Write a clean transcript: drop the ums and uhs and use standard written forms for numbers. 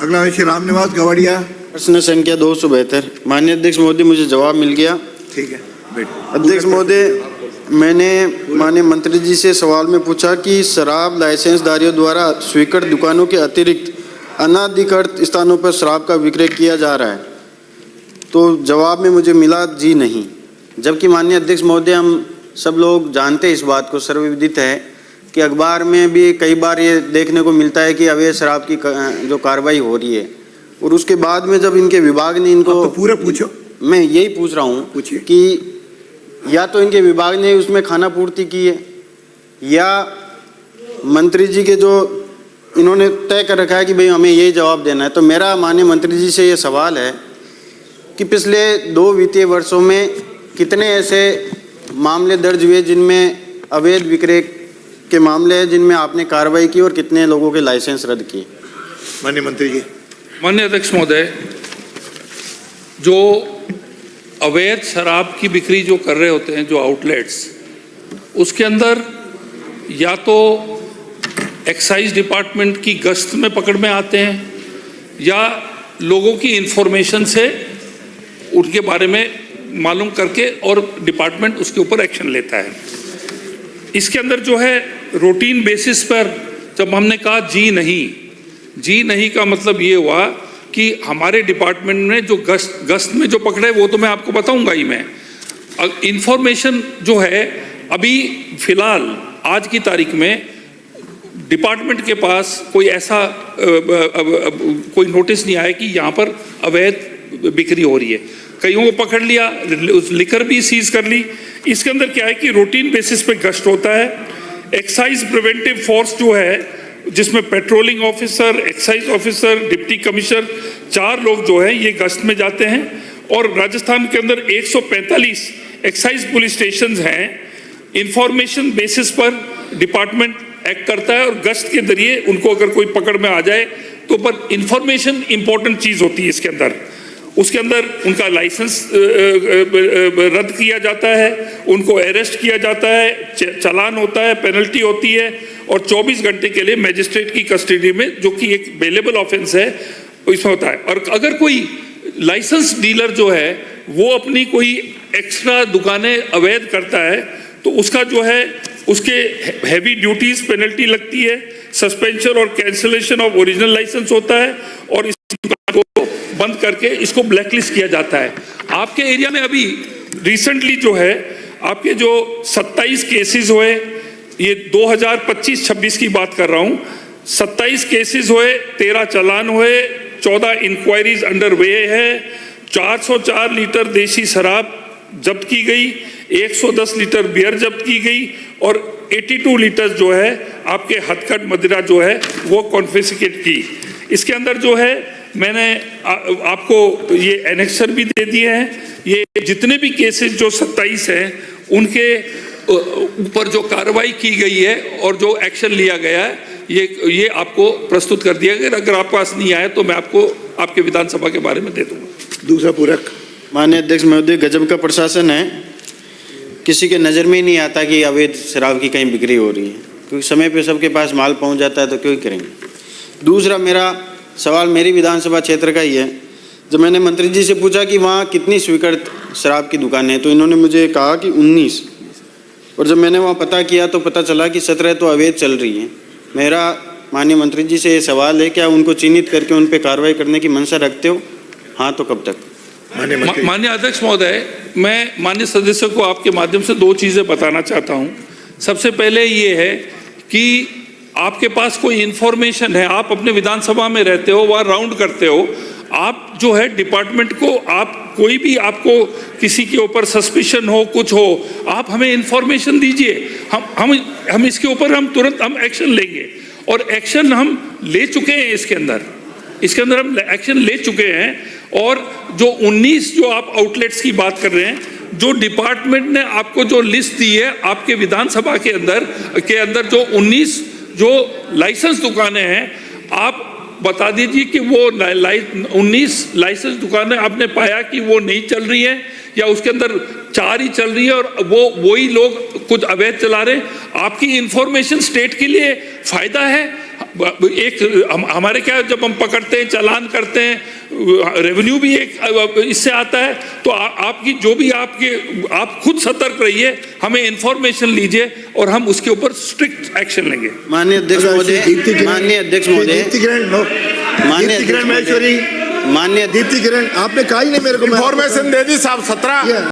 अगला है श्री रामनिवास गवाड़िया। प्रश्न संख्या 272। माननीय अध्यक्ष महोदय, मुझे जवाब मिल गया। ठीक है, बैठ। अध्यक्ष महोदय, मैंने माननीय मंत्री जी से सवाल में पूछा कि शराब लाइसेंसधारियों द्वारा स्वीकृत दुकानों के अतिरिक्त अनाधिकृत स्थानों पर शराब का विक्रय किया जा रहा है, तो जवाब में मुझे मिला जी नहीं। जबकि माननीय अध्यक्ष महोदय, हम सब लोग जानते हैं, इस बात को सर्वविदित है कि अखबार में भी कई बार ये देखने को मिलता है कि अवैध शराब की जो कार्रवाई हो रही है, और उसके बाद में जब इनके विभाग ने इनको तो पूरा पूछो। मैं यही पूछ रहा हूँ कि या तो इनके विभाग ने उसमें खाना पूर्ति की है, या मंत्री जी के जो इन्होंने तय कर रखा है कि भाई हमें यही जवाब देना है। तो मेरा माननीय मंत्री जी से ये सवाल है कि पिछले 2 वित्तीय वर्षों में कितने ऐसे मामले दर्ज हुए जिनमें अवैध विक्रय के मामले हैं, जिनमें आपने कार्रवाई की, और कितने लोगों के लाइसेंस रद्द किए? माननीय मंत्री जी। माननीय अध्यक्ष महोदय, जो अवैध शराब की बिक्री जो कर रहे होते हैं जो आउटलेट्स, उसके अंदर या तो एक्साइज डिपार्टमेंट की गश्त में पकड़ में आते हैं, या लोगों की इंफॉर्मेशन से उनके बारे में मालूम करके और डिपार्टमेंट उसके ऊपर एक्शन लेता है। इसके अंदर जो है रूटीन बेसिस पर जब हमने कहा जी नहीं का मतलब ये हुआ कि हमारे डिपार्टमेंट ने जो गश्त में जो पकड़े वो तो मैं आपको बताऊंगा ही। मैं इंफॉर्मेशन जो है अभी फिलहाल आज की तारीख में डिपार्टमेंट के पास कोई ऐसा कोई नोटिस नहीं आया कि यहाँ पर अवैध बिक्री हो रही है। कईयों को पकड़ लिया, उस लिकर भी सीज कर ली। इसके अंदर क्या है कि रूटीन बेसिस पे गश्त होता है। एक्साइज प्रिवेंटिव फोर्स जो है, जिसमें patrolling officer, excise officer, deputy commissioner, 4 लोग जो है ये गश्त में जाते हैं। और राजस्थान के अंदर 145 एक्साइज पुलिस स्टेशन हैं। इंफॉर्मेशन बेसिस पर डिपार्टमेंट एक्ट करता है और गश्त के जरिए उनको अगर कोई पकड़ में आ जाए तो, पर इंफॉर्मेशन इंपॉर्टेंट चीज होती है इसके अंदर। उसके अंदर उनका लाइसेंस रद्द किया जाता है, उनको अरेस्ट किया जाता है, चालान होता है, पेनल्टी होती है, और 24 घंटे के लिए मजिस्ट्रेट की कस्टडी में, जो कि एक बेलेबल ऑफेंस है, इसमें होता है। और अगर कोई लाइसेंस डीलर जो है वो अपनी कोई एक्स्ट्रा दुकानें अवैध करता है तो उसका जो है उसके हैवी ड्यूटीज पेनल्टी लगती है, सस्पेंशन और कैंसिलेशन ऑफ ओरिजिनल लाइसेंस होता है, और इस दुकान को बंद करके इसको ब्लैकलिस्ट किया जाता है। आपके एरिया में अभी रिसेंटली जो है आपके जो 27 केसेस हुए, ये 2025-26 की बात कर रहा हूं, 27 केसेस हुए, 13 चालान हुए, 14 इंक्वायरीज अंडर वे है, 404 लीटर देशी शराब जब्त की गई, 110 लीटर बियर जब्त की गई, और 82 लीटर जो है आपके हथकढ़ मदिरा जो है वो कॉन्फिस्केट की। इसके अंदर जो है मैंने आपको ये एनेक्सर भी दे दिए हैं। ये जितने भी केसेस जो 27 हैं उनके ऊपर जो कार्रवाई की गई है और जो एक्शन लिया गया है ये आपको प्रस्तुत कर दिया गया। अगर आपके पास नहीं आया तो मैं आपको आपके विधानसभा के बारे में दे दूंगा। दूसरा पूरक। माननीय अध्यक्ष महोदय, गजब का प्रशासन है, किसी के नज़र में ही नहीं आता कि अवैध शराब की कहीं बिक्री हो रही है, क्योंकि समय पे सबके पास माल पहुंच जाता है, तो क्यों करेंगे। दूसरा मेरा सवाल मेरी विधानसभा क्षेत्र का ही है। जब मैंने मंत्री जी से पूछा कि वहाँ कितनी स्वीकृत शराब की दुकानें हैं, तो इन्होंने मुझे कहा कि 19, और जब मैंने वहाँ पता किया तो पता चला कि 17 तो अवैध चल रही हैं। मेरा माननीय मंत्री जी से ये सवाल है, क्या उनको चिन्हित करके उन पर कार्रवाई करने की मंशा रखते हो? हाँ तो कब तक? माननीय अध्यक्ष महोदय, मैं माननीय सदस्यों को आपके माध्यम से 2 चीज़ें बताना चाहता हूँ। सबसे पहले ये है कि आपके पास कोई इन्फॉर्मेशन है, आप अपने विधानसभा में रहते हो, वहाँ राउंड करते हो, आप जो है डिपार्टमेंट को, आप कोई भी आपको किसी के ऊपर सस्पिशन हो, कुछ हो, आप हमें इन्फॉर्मेशन दीजिए। हम इसके ऊपर हम तुरंत हम एक्शन लेंगे, और एक्शन हम ले चुके हैं। इसके अंदर हम एक्शन ले चुके हैं। और जो 19 जो आप आउटलेट्स की बात कर रहे हैं, जो डिपार्टमेंट ने आपको जो लिस्ट दी है आपके विधानसभा के अंदर जो 19 जो लाइसेंस दुकानें हैं, आप बता दीजिए कि वो 19 लाइसेंस दुकानें आपने पाया कि वो नहीं चल रही हैं, या उसके अंदर 4 ही चल रही है और वही लोग कुछ अवैध चला रहे हैं। आपकी इंफॉर्मेशन स्टेट के लिए फायदा है। हमारे क्या है, जब हम पकड़ते हैं, चालान करते हैं, रेवेन्यू भी एक इससे आता है। तो आपकी जो भी आप खुद सतर्क रहिए, हमें इंफॉर्मेशन लीजिए और हम उसके ऊपर स्ट्रिक्ट एक्शन लेंगे। माननीय अध्यक्ष महोदय, माननीय अध्यक्ष महोदय, दीप्ति किरण नो, माननीय दीप्ति किरण महेश्वरी, माननीय दीप्ति किरण, आपने कहा ही नहीं मेरे को। इन्फॉर्मेशन दे दी साहब 17